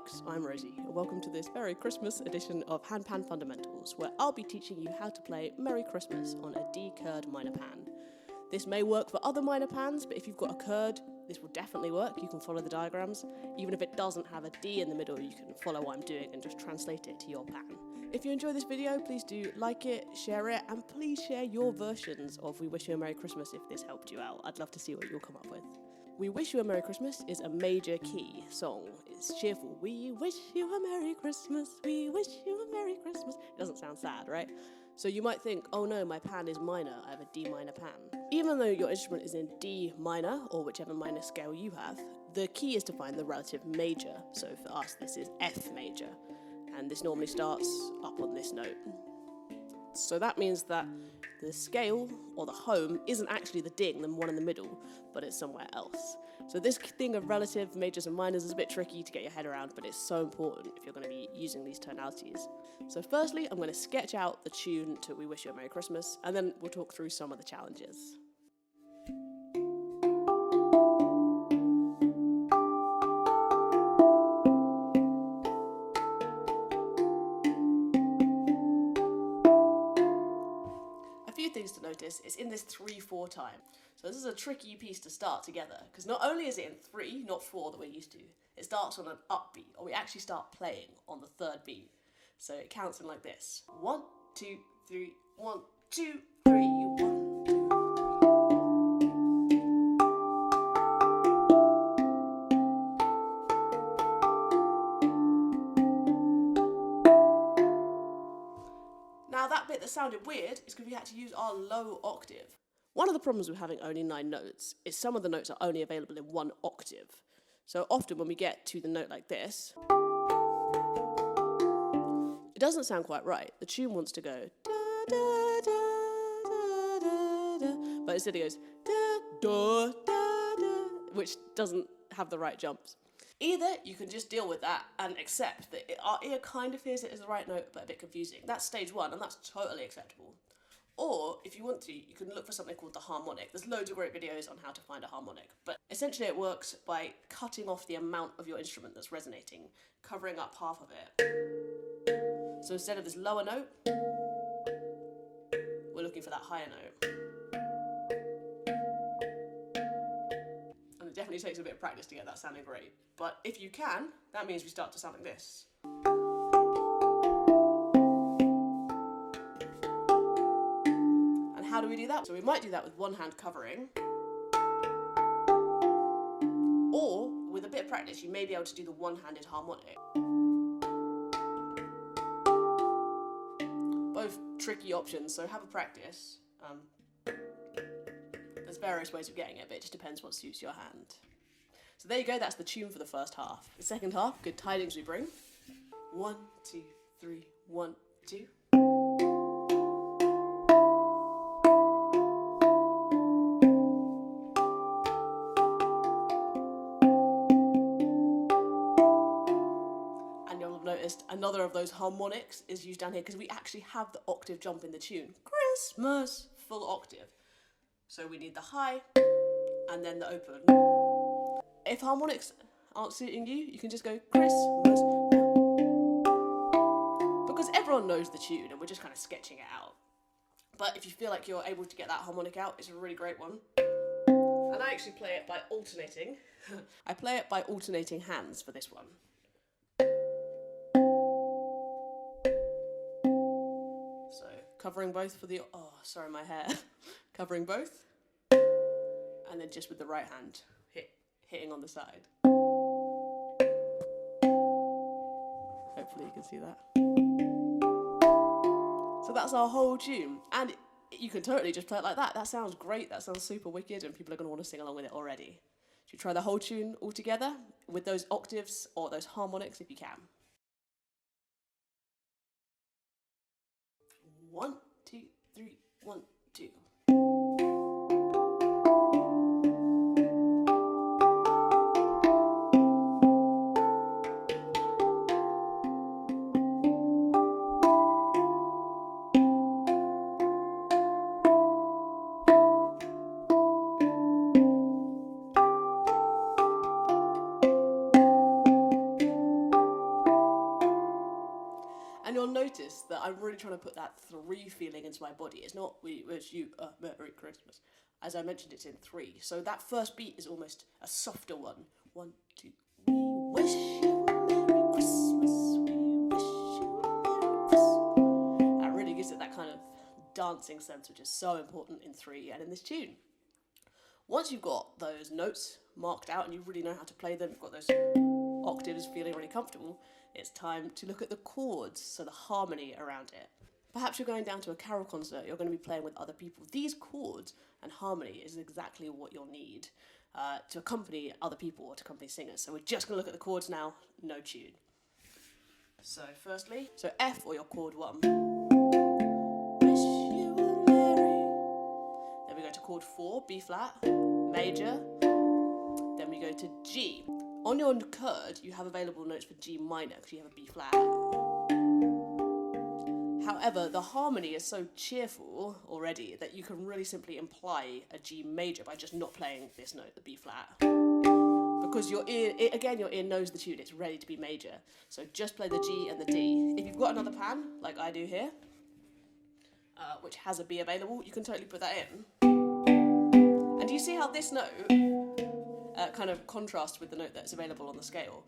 folks, I'm Rosie, and welcome to this Merry Christmas edition of Handpan Fundamentals, where I'll be teaching you how to play Merry Christmas on a D Kurd minor pan. This may work for other minor pans, but if you've got a Kurd, this will definitely work. You can follow the diagrams. Even if it doesn't have a D in the middle, you can follow what I'm doing and just translate it to your pan. If you enjoy this video, please do like it, share it, and please share your versions of We Wish You a Merry Christmas if this helped you out. I'd love to see what you'll come up with. We Wish You a Merry Christmas is a major key song. It's cheerful. We wish you a Merry Christmas. We wish you a Merry Christmas. It doesn't sound sad, right? So you might think, oh no, my pan is minor. I have a D minor pan. Even though your instrument is in D minor, or whichever minor scale you have, the key is to find the relative major. So for us, this is F major. And this normally starts up on this note. So that means that the scale, or the home, isn't actually the ding, the one in the middle, but it's somewhere else. So this thing of relative majors and minors is a bit tricky to get your head around, but it's so important if you're going to be using these tonalities. So firstly, I'm going to sketch out the tune to We Wish You a Merry Christmas, and then we'll talk through some of the challenges. Things to notice, it's in this 3/4 time. So this is a tricky piece to start together, because not only is it in 3, not 4 that we're used to, it starts on an upbeat, or we actually start playing on the 3rd beat. So it counts in like this. 1, 2, 3, 1, 2, 3, 1. Now that bit that sounded weird is because we had to use our low octave. One of the problems with having only 9 notes is some of the notes are only available in 1 octave. So often when we get to the note like this, it doesn't sound quite right. The tune wants to go da da da da da da, but instead it goes da da da da, which doesn't have the right jumps. Either you can just deal with that and accept that our ear kind of hears it as the right note, but a bit confusing. That's stage 1, and that's totally acceptable. Or, if you want to, you can look for something called the harmonic. There's loads of great videos on how to find a harmonic, but essentially it works by cutting off the amount of your instrument that's resonating, covering up half of it. So instead of this lower note, we're looking for that higher note. And it definitely takes a bit of practice to get that sounding great. But if you can, that means we start to sound like this. And how do we do that? So we might do that with one hand covering. Or, with a bit of practice, you may be able to do the one-handed harmonic. Both tricky options, so have a practice. There's various ways of getting it, but it just depends what suits your hand. So there you go, that's the tune for the first half. The second half, good tidings we bring. 1, 2, 3, 1, 2. And you'll have noticed another of those harmonics is used down here because we actually have the octave jump in the tune. Christmas, full octave. So we need the high and then the open. If harmonics aren't suiting you, you can just go Christmas. Because everyone knows the tune and we're just kind of sketching it out. But if you feel like you're able to get that harmonic out, it's a really great one. And I actually play it by alternating. I play it by alternating hands for this one. So covering both for the, oh, sorry, my hair. Covering both. And then just with the right hand, hitting on the side. Hopefully you can see that. So that's our whole tune. And you can totally just play it like that. That sounds great, that sounds super wicked, and people are going to want to sing along with it already. Should you try the whole tune all together with those octaves or those harmonics if you can. 1, 2, 3, 1, 2. really trying to put that 3 feeling into my body. It's not we wish you a Merry Christmas. As I mentioned, it's in 3. So that first beat is almost a softer one. 1, 2. We wish you a Merry Christmas. We wish you a Merry Christmas. That really gives it that kind of dancing sense, which is so important in 3 and in this tune. Once you've got those notes marked out and you really know how to play them, you've got those octaves feeling really comfortable, it's time to look at the chords, so the harmony around it. Perhaps you're going down to a carol concert, you're going to be playing with other people. These chords and harmony is exactly what you'll need to accompany other people or to accompany singers. So we're just going to look at the chords now, no tune. So firstly, so F or your chord 1. Wish you a merry. Then we go to chord 4, B flat, major. Then we go to G. On your Kurd, you have available notes for G minor because you have a B flat. However, the harmony is so cheerful already that you can really simply imply a G major by just not playing this note, the B flat. Because your ear knows the tune, it's ready to be major. So just play the G and the D. If you've got another pan, like I do here, which has a B available, you can totally put that in. And do you see how this note kind of contrasts with the note that's available on the scale?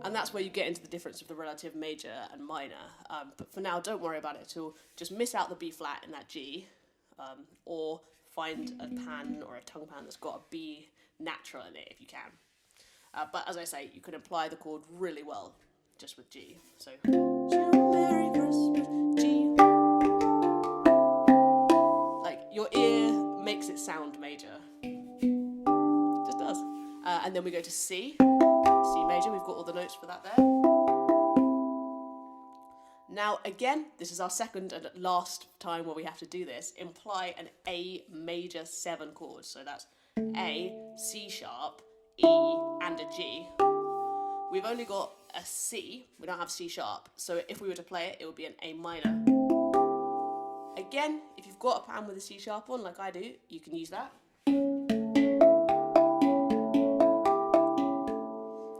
And that's where you get into the difference of the relative major and minor. But for now, don't worry about it at all. Just miss out the B flat in that G, or find a pan or a tongue pan that's got a B natural in it if you can. But as I say, you can apply the chord really well just with G. So, Merry Christmas, G. Like, your ear makes it sound major. Just does. And then we go to C. C major, we've got all the notes for that there. Now again, this is our second and last time where we have to do this. Imply an A major 7 chord. So that's A, C sharp, E, and a G. We've only got a C, we don't have C sharp. So if we were to play it, it would be an A minor. Again, if you've got a pan with a C sharp on, like I do, you can use that.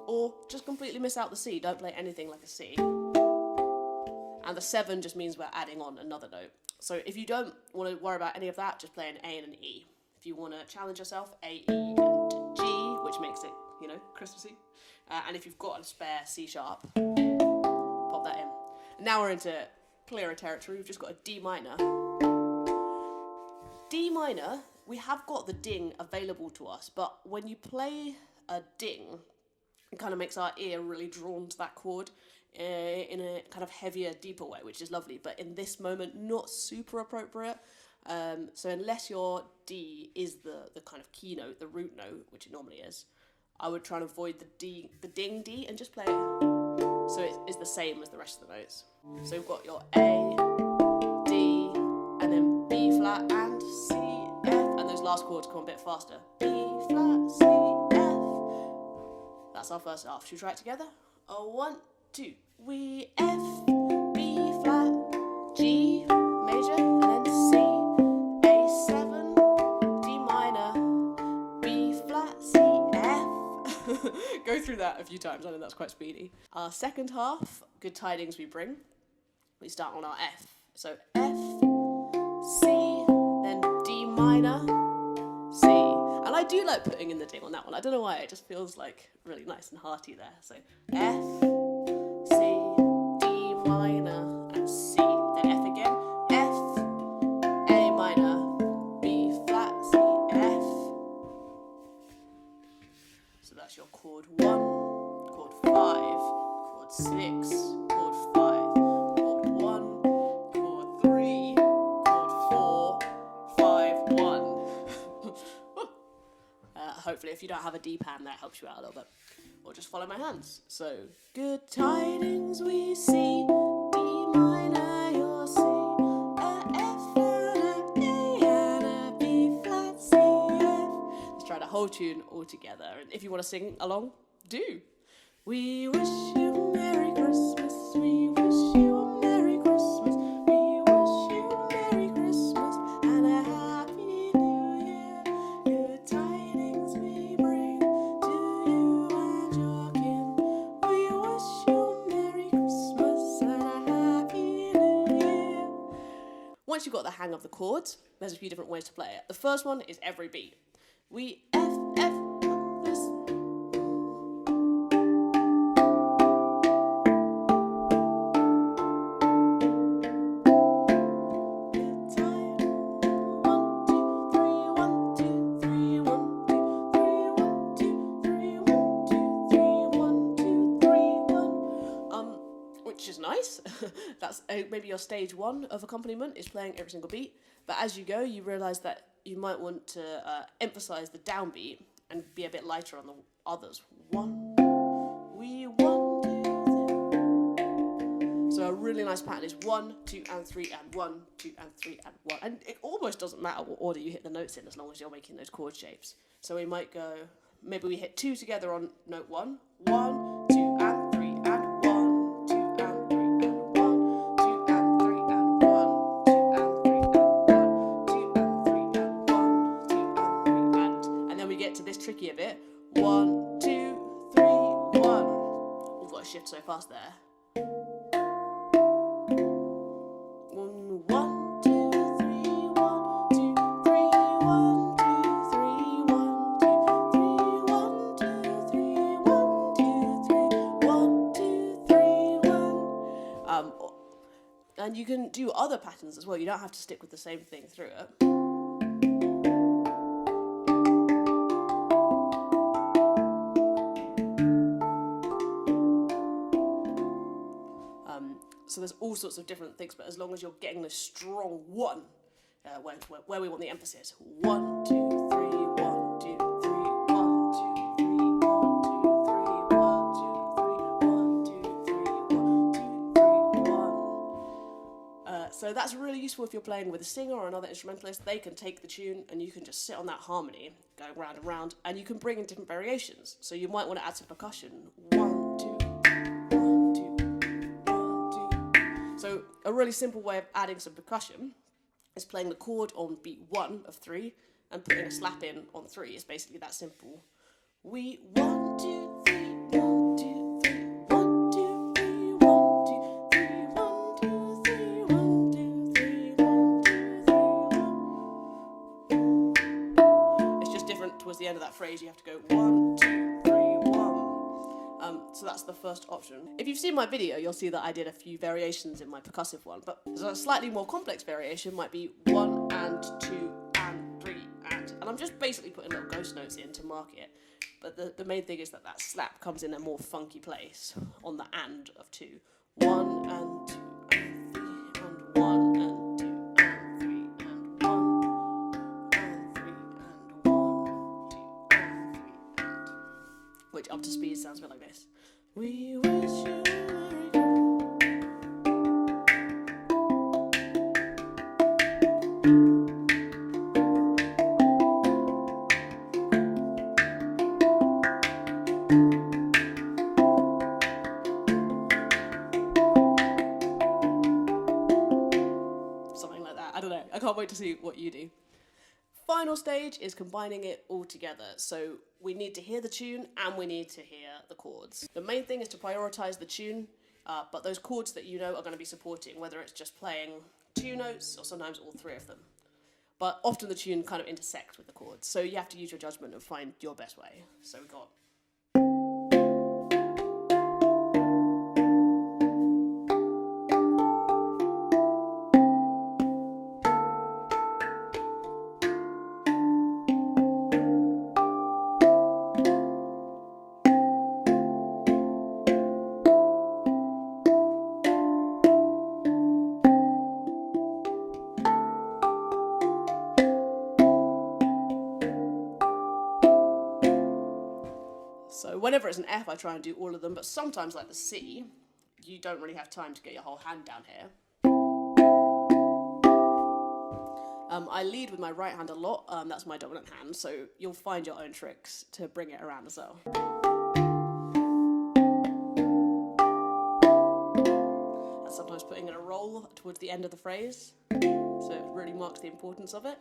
Or just completely miss out the C, don't play anything like a C. And the 7 just means we're adding on another note. So if you don't want to worry about any of that, just play an A and an E. If you want to challenge yourself, A, E, and G, which makes it, Christmassy. And if you've got a spare C sharp, pop that in. And now we're into clearer territory. We've just got a D minor. D minor, we have got the ding available to us, but when you play a ding, it kind of makes our ear really drawn to that chord in a kind of heavier, deeper way, which is lovely, but in this moment, not super appropriate. So unless your D is the kind of key note, the root note, which it normally is, I would try and avoid the ding D and just play it so it is the same as the rest of the notes. So you've got your A, D, and then B flat and C, F, and those last chords come a bit faster. B flat, C, F. That's our first half. Should we try it together? 1, 2. We F, B flat, G major, and then C, A7, D minor, B flat, C, F. Go through that a few times, I know that's quite speedy. Our second half, good tidings we bring. We start on our F. So F, C, then D minor, C. And I do like putting in the ding on that one. I don't know why, it just feels like really nice and hearty there. So F, C, D minor, and C. Then F again. F, A minor, B flat, C, F. So that's your chord 1, chord 5, chord 6, chord 5, chord 1, chord 3, chord 4, 5, 1. Hopefully if you don't have a D pan, that helps you out a little bit. Or just follow my hands. So, good tidings we see, D minor, your C, a F and a A and a B flat, C, F. Let's try the whole tune all together. And if you want to sing along, do. We wish you a Merry Christmas, we wish you a Merry Christmas, we wish you a Merry Christmas and a Happy New Year. Good tidings we bring to you and your kin. We wish you a Merry Christmas and a once you've got the hang of the chords, there's a few different ways to play it. The first one is every beat. We F, F, this. Which is nice. That's maybe your stage one of accompaniment is playing every single beat. But as you go, you realise that you might want to emphasise the downbeat and be a bit lighter on the others. 1, we 1, 2, 3. So a really nice pattern is 1, 2, and 3, and 1, 2, and 3, and 1. And it almost doesn't matter what order you hit the notes in as long as you're making those chord shapes. So we might go, maybe we hit 2 together on note 1, 1, 2, and 3, and 1, 2, and 3, and 1, 2, and 3, and 1, 2, and 3, and 1, 2, and 3, and 1, 2, and 3, and then we get to this trickier bit. 1, 2, 3, 1. We've got to shift so fast there. 1, 2, 3, 1, 2, 3, 1, 2, 3, 1, 2, 3, 1, 2, 3, 1, 2, 3, 1, 2, 3, 1. And you can do other patterns as well. You don't have to stick with the same thing through it. So there's all sorts of different things, but as long as you're getting the strong 1, where we want the emphasis. 1, 2, 3, 1, 2, 3, 1, 2, 3, 1, 2, 3, 1, 2, 3, 1, 2, 3, 1. So that's really useful if you're playing with a singer or another instrumentalist. They can take the tune and you can just sit on that harmony, going round and round, and you can bring in different variations. So you might want to add some percussion. 1, 2. So a really simple way of adding some percussion is playing the chord on beat 1 of 3 and putting a slap in on 3. It's basically that simple. We 1, 2, 3, 1, 2, 3, 1, 2, 3, 1, 2, 3, 1, 2, 3, 1, 2, 3, 1, 2, 3. It's just different towards the end of that phrase. You have to go 1, 2, 3, 1. So that's the first option. If you've seen my video, you'll see that I did a few variations in my percussive one, but a slightly more complex variation might be 1 and 2 and 3 and I'm just basically putting little ghost notes in to mark it. But the main thing is that slap comes in a more funky place on the and of 2. 1 and 2 and 3 and 1 and 2 and 3 and 1 and 3 and 1, 2 and 3 and. Which up to speed sounds a bit like this. We wish you something like that. I don't know. I can't wait to see what you do. Final stage is combining it all together. So we need to hear the tune and we need to hear the chords. The main thing is to prioritise the tune, but those chords that you know are going to be supporting, whether it's just playing 2 notes or sometimes all 3 of them. But often the tune kind of intersects with the chords, so you have to use your judgment and find your best way. So we've got. So whenever it's an F, I try and do all of them, but sometimes, like the C, you don't really have time to get your whole hand down here. I lead with my right hand a lot, that's my dominant hand, so you'll find your own tricks to bring it around as well. And sometimes putting in a roll towards the end of the phrase, so it really marks the importance of it.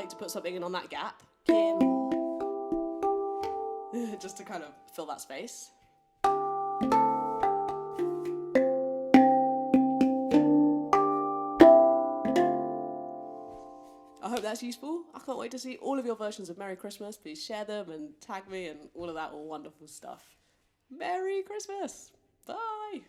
To put something in on that gap. just to kind of fill that space. I hope that's useful. I can't wait to see all of your versions of Merry Christmas. Please share them and tag me and all of that all wonderful stuff. Merry Christmas! Bye!